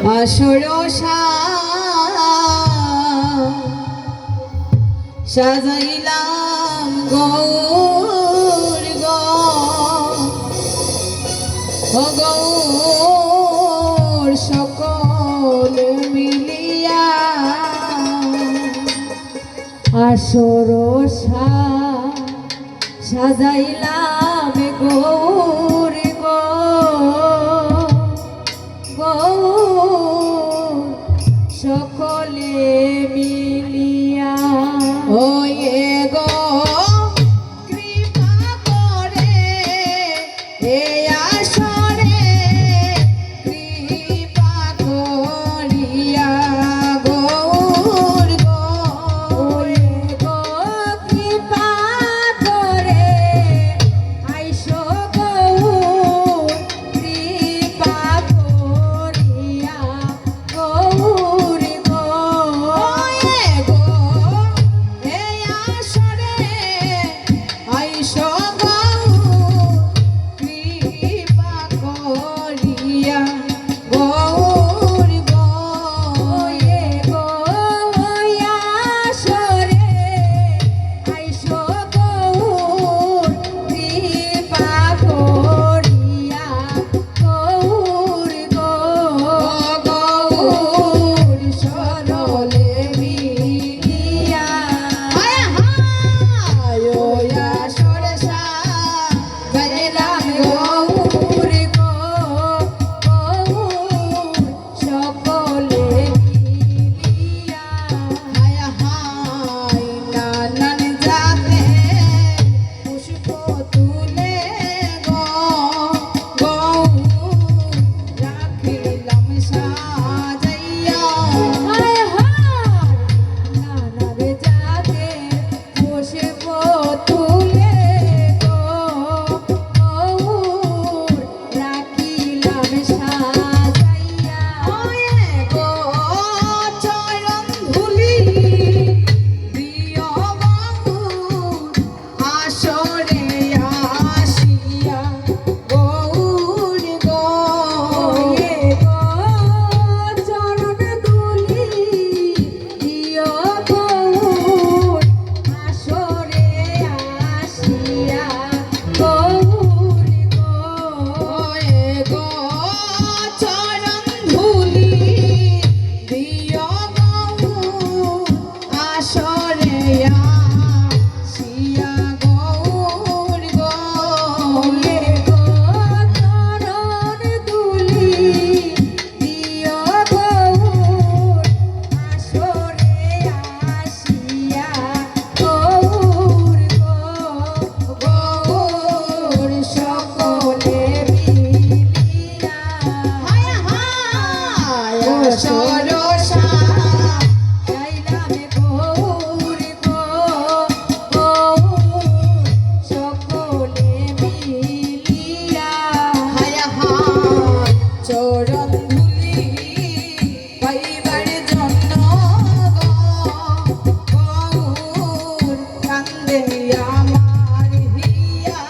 আসর সাজাইলাম গৌর গৌর সকল মিলিয়া আসর সাজাইলাম গৌর গৌর সকলে মিলিয়া ওয়ে গো কৃপা করে এ আসরে কৃপা করিয়া গৌর ওয়ে গো কৃপা করে আইসো গৌর কৃপা করিয়া গৌর ওয়ে গো এই আসরে আইসো গৌর কৃপা করিয়া গৌর ওয়ে গো আসরে আইসো গৌর কৃপা করিয়া গৌর গৌর সরলে মিলিয়া হায় হায় ওয়া সরসা গেলাম গৌর গৌর সকলে মিলিয়া হায় হায় নানান জাতে পুষ্প তুলে গৌর রাখিলাম সাজাইয়া হায় হায় নানান জাতে পুষ্প তুলে গৌর রাখিলাম সাজাইয়া ওয়ে গো চরণ ধুলি দিও গৌর আসরে আসিয়া গৌর ওয়ে গো চরণ ধুলি দিও গৌর আসরে আসিয়া গৌর ওয়ে গো চরণ ধুলি দিও গৌর আসরে আসিয়া গৌর ওয়ে গো চরণ ধুলি দিও গৌর আসরে আসিয়া গৌর গৌর সকলে মিলিয়া হায় হায় সরসা গাইলাম গৌর গৌর সকলে মিলিয়া হায় হায় চরণ ধুলি পাইবার জন্য গৌর কান্দে আমার হিয়া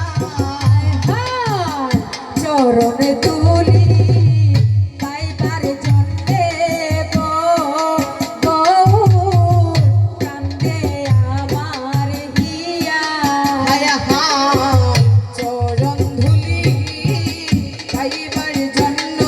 হায় চরণ ধুলি পাইবার জন্যে গৌর কান্দে আমার হিয়া হায় হায় চরণ ধুলি পাইবার জন্য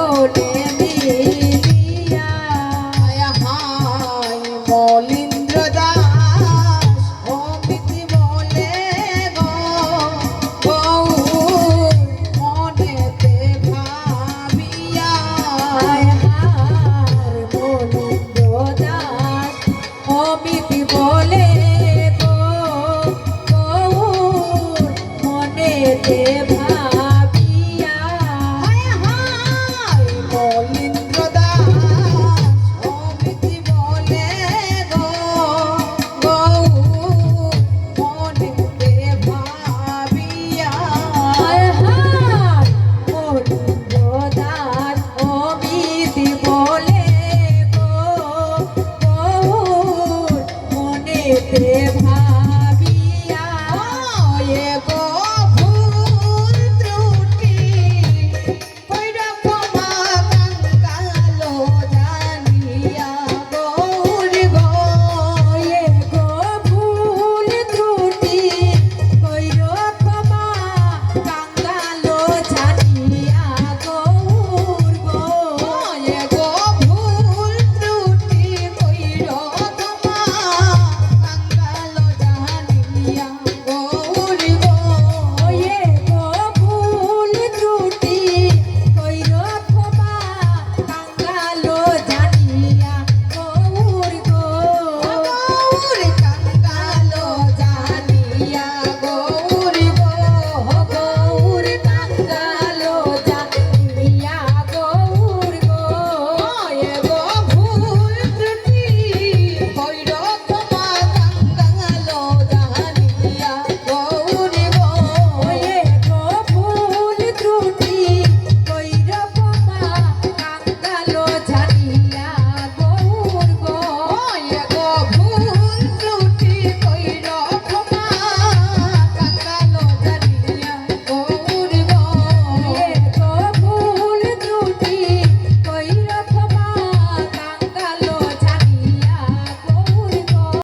বনে